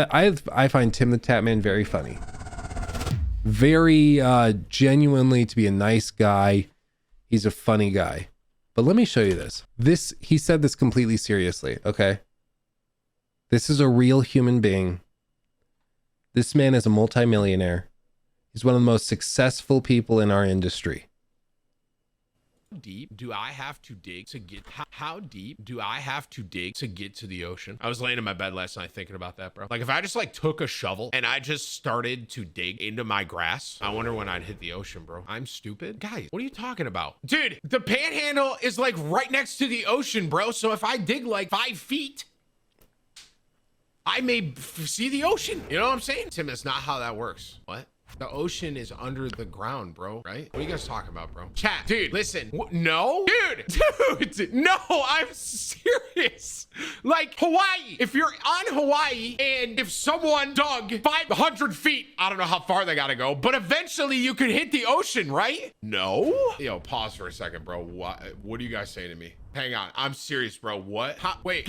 I find Tim the Tatman very funny. Very genuinely to be a nice guy. He's a funny guy. But let me show you this. He said this completely seriously, okay? This is a real human being. This man is a multimillionaire. He's one of the most successful people in our industry. How deep do I have to dig to get? How deep do I have to dig to get to the ocean? I was laying in my bed last night thinking about that, bro. Like if I just like took a shovel and I just started to dig into my grass, I wonder when I'd hit the ocean, bro. I'm stupid. Guys, what are you talking about? Dude, the panhandle is like right next to the ocean, bro. So if I dig like 5 feet, I may see the ocean. You know what I'm saying? Tim, that's not how that works. What? The ocean is under the ground, bro, right? What are you guys talking about, bro? Chat, dude, listen. No? Dude, no, I'm serious. Like Hawaii, if you're on Hawaii and if someone dug 500 feet, I don't know how far they gotta go, but eventually you could hit the ocean, right? No? Yo, pause for a second, bro. What are you guys saying to me? Hang on, I'm serious, bro. What? Wait,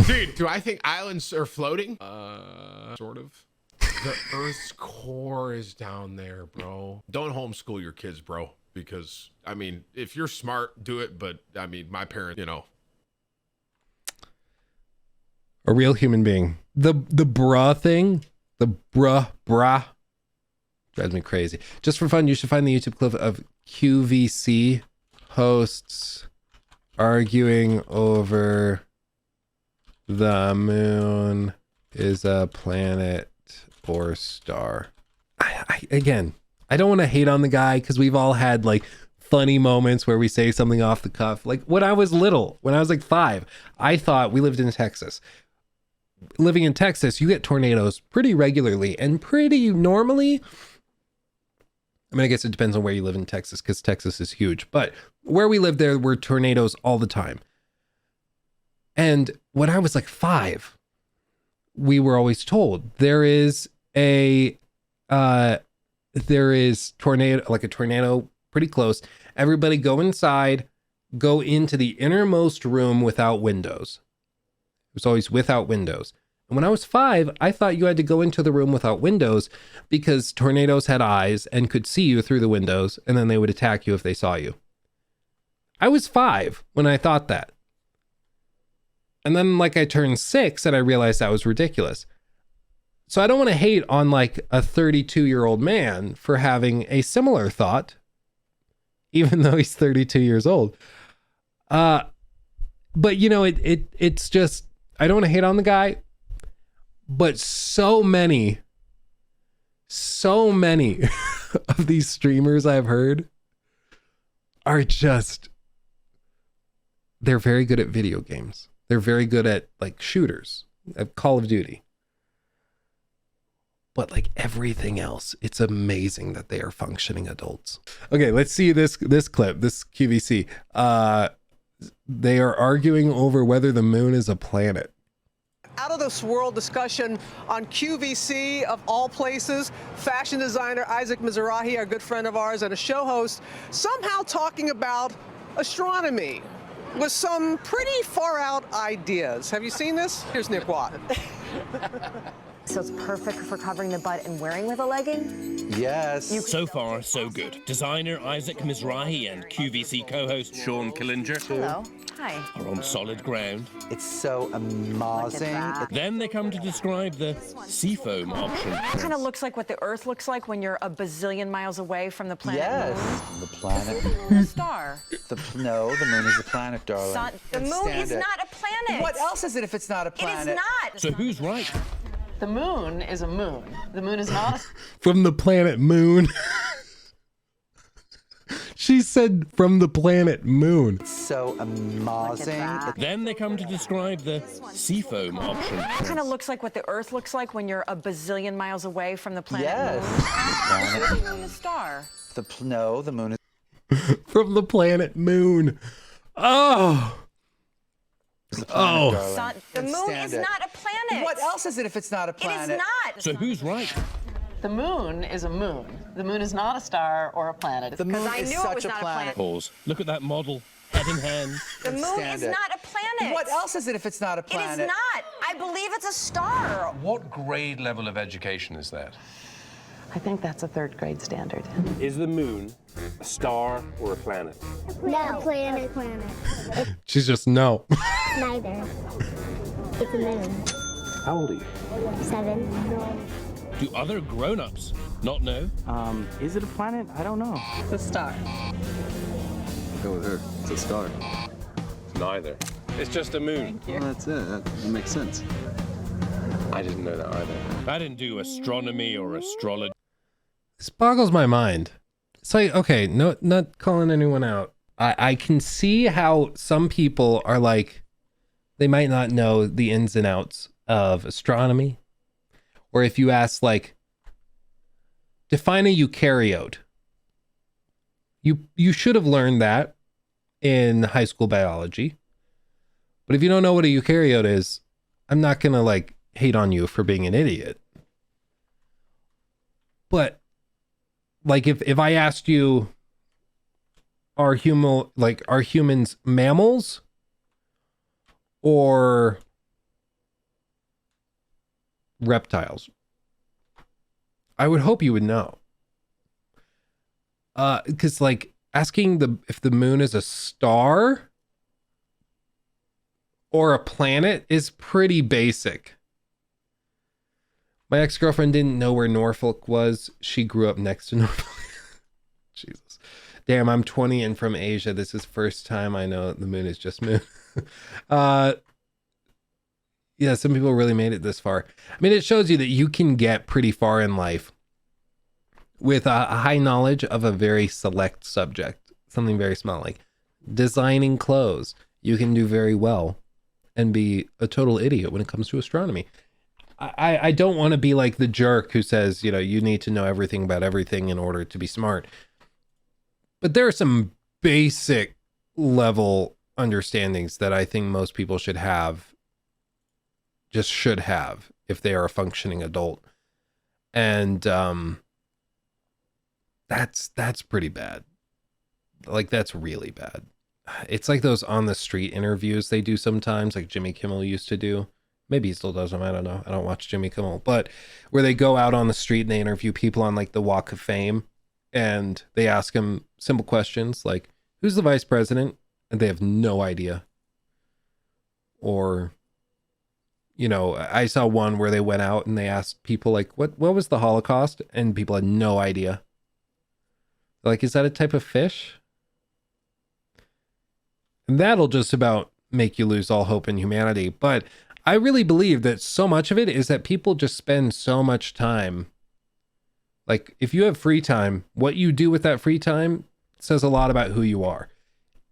dude, do I think islands are floating? Sort of. The Earth's core is down there, bro. Don't homeschool your kids, bro. Because, I mean, if you're smart, do it. But, I mean, my parents, you know. A real human being. The bruh thing, the brah, drives me crazy. Just for fun, you should find the YouTube clip of QVC hosts arguing over the moon is a planet or star. Again, I don't want to hate on the guy because we've all had like funny moments where we say something off the cuff. Like when I was little, when I was like 5, I thought, we lived in Texas. Living in Texas, you get tornadoes pretty regularly and pretty normally. I mean, I guess it depends on where you live in Texas because Texas is huge. But where we lived, there were tornadoes all the time. And when I was like 5, we were always told there is tornado, like a tornado pretty close. Everybody go inside, go into the innermost room without windows. It was always without windows. And when I was 5, I thought you had to go into the room without windows because tornadoes had eyes and could see you through the windows, and then they would attack you if they saw you. I was 5 when I thought that. And then like I turned 6 and I realized that was ridiculous. So I don't want to hate on like a 32-year-old man for having a similar thought, even though he's 32 years old. But you know, it's just, I don't want to hate on the guy, but so many of these streamers I've heard are just, they're very good at video games. They're very good at like shooters, at Call of Duty. But like everything else, it's amazing that they are functioning adults. Okay, let's see this clip, this QVC. They are arguing over whether the moon is a planet. Out of this world discussion on QVC of all places, fashion designer Isaac Mizrahi, our good friend of ours and a show host, somehow talking about astronomy with some pretty far out ideas. Have you seen this? Here's Nick Watt. So it's perfect for covering the butt and wearing with a legging? Yes. So far, so good. Designer Isaac Mizrahi and QVC co-host Sean Killinger Hello. Hi. are on solid ground. It's so amazing. Then they come to describe the seafoam option. It kind of looks like what the Earth looks like when you're a bazillion miles away from the planet Yes. Moon. The planet. The star. No, the moon is a planet, darling. Sun. The Can't moon stand is it. not a planet. What else is it if it's not a planet? It is not. So who's right? The moon is a moon. The moon is not. From the planet Moon. She said from the planet Moon. It's so amazing. Then they come to describe the seafoam option. It kind of looks like what the Earth looks like when you're a bazillion miles away from the planet Yes. Moon. The moon is a star. No, the moon is From the planet Moon. Oh. a planet, darling. Sun. The Can't moon stand is it. not a planet. What else is it if it's not a It planet? is not. So who's right? The moon is a moon. The moon is not a star or a planet. The moon I is knew it such was a not a planet. Pause. Look at that model, head in hand. The moon stand is it. not a planet. What else is it if it's not a It planet? is not. I believe it's a star. What grade level of education is that? I think that's a third grade standard. Is the moon a star or a planet? No, planet. She's just no. Neither. It's a moon. How old are you? 7. Do other grown-ups not know? Is it a planet? I don't know. It's a star. Go with her. It's a star. Neither. It's just a moon. Well, that's it. That makes sense. I didn't know that either. I didn't do astronomy or astrology. This boggles my mind. It's like, okay, no, not calling anyone out. I can see how some people are like, they might not know the ins and outs of astronomy. Or if you ask, like, define a eukaryote. You should have learned that in high school biology. But if you don't know what a eukaryote is, I'm not going to, like, hate on you for being an idiot. But, like, if I asked you, are humans mammals or reptiles? I would hope you would know. Because, like, asking if the moon is a star or a planet is pretty basic. My ex-girlfriend didn't know where Norfolk was. She grew up next to Norfolk. Jesus. Damn, I'm 20 and from Asia. This is first time I know the moon is just moon. Yeah, some people really made it this far. I mean, it shows you that you can get pretty far in life with a high knowledge of a very select subject. Something very small, like designing clothes. You can do very well and be a total idiot when it comes to astronomy. I don't want to be like the jerk who says, you know, you need to know everything about everything in order to be smart. But there are some basic level understandings that I think most people should have if they are a functioning adult. And that's pretty bad. Like, that's really bad. It's like those on the street interviews they do sometimes, like Jimmy Kimmel used to do. Maybe he still does them. I don't know. I don't watch Jimmy Kimmel, but where they go out on the street and they interview people on like the Walk of Fame, and they ask them simple questions like, who's the vice president? And they have no idea. Or, you know, I saw one where they went out and they asked people like, what was the Holocaust? And people had no idea. Like, is that a type of fish? And that'll just about make you lose all hope in humanity. But I really believe that so much of it is that people just spend so much time. Like, if you have free time, what you do with that free time says a lot about who you are.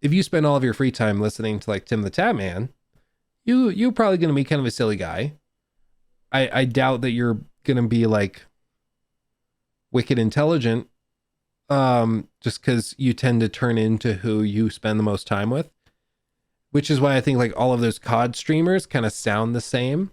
If you spend all of your free time listening to like Tim the Tatman, you're probably going to be kind of a silly guy. I doubt that you're going to be like wicked intelligent, just because you tend to turn into who you spend the most time with. Which is why I think like all of those COD streamers kind of sound the same.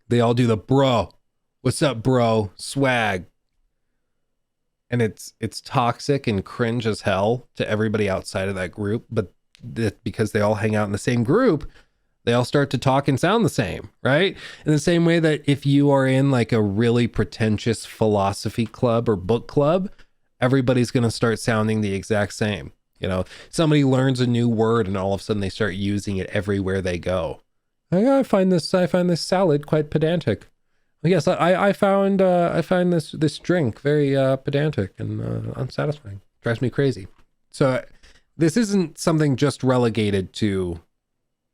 They all do the bro, what's up, bro, swag. And it's toxic and cringe as hell to everybody outside of that group. But because they all hang out in the same group, they all start to talk and sound the same, right? In the same way that if you are in like a really pretentious philosophy club or book club, everybody's going to start sounding the exact same. You know, somebody learns a new word and all of a sudden they start using it everywhere they go. I find this salad quite pedantic. Yes, I find this drink very pedantic and unsatisfying. Drives me crazy. So this isn't something just relegated to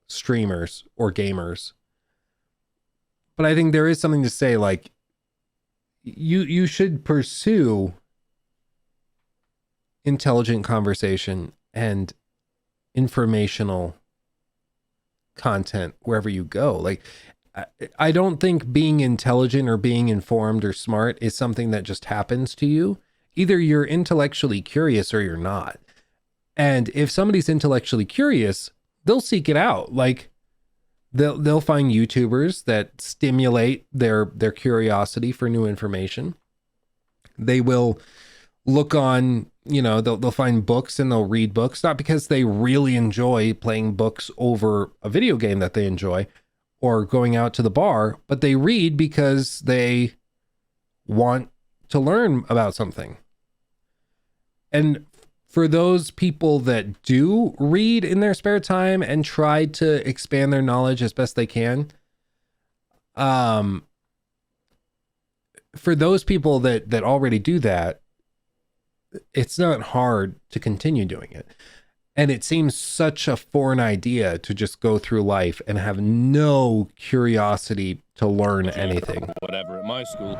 streamers or gamers. But I think there is something to say, like, you should pursue intelligent conversation and informational content wherever you go. Like, I don't think being intelligent or being informed or smart is something that just happens to you. Either you're intellectually curious or you're not. And if somebody's intellectually curious, they'll seek it out. Like, they'll find YouTubers that stimulate their curiosity for new information. They will look on, you know, they'll find books and they'll read books, not because they really enjoy playing books over a video game that they enjoy, or going out to the bar, but they read because they want to learn about something. And for those people that do read in their spare time and try to expand their knowledge as best they can, for those people that already do that, it's not hard to continue doing it. And it seems such a foreign idea to just go through life and have no curiosity to learn anything. Whatever, at my school,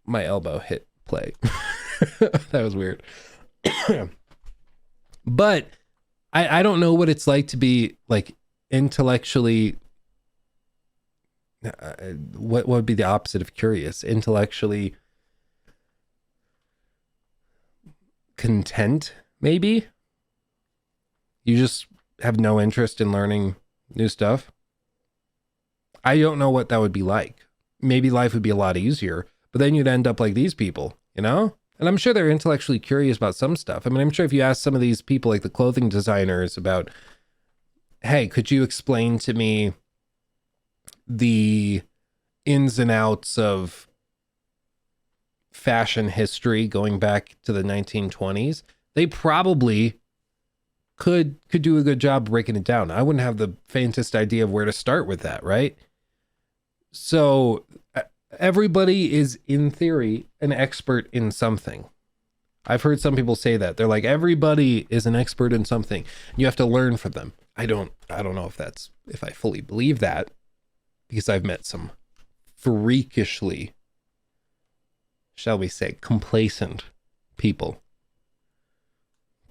My elbow hit play. That was weird. But I don't know what it's like to be like intellectually, what would be the opposite of curious? Intellectually content, maybe? You just have no interest in learning new stuff. I don't know what that would be like. Maybe life would be a lot easier, but then you'd end up like these people, you know? And I'm sure they're intellectually curious about some stuff. I mean, I'm sure if you ask some of these people, like the clothing designers, about, hey, could you explain to me the ins and outs of fashion history going back to the 1920s? They probably could do a good job breaking it down. I wouldn't have the faintest idea of where to start with that, right? So everybody is, in theory, an expert in something. I've heard some people say that. They're like, everybody is an expert in something. You have to learn from them. I don't know if I fully believe that, because I've met some freakishly, shall we say, complacent people.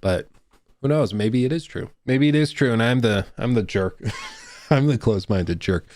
But who knows? Maybe it is true. Maybe it is true, and I'm the jerk. I'm the close-minded jerk.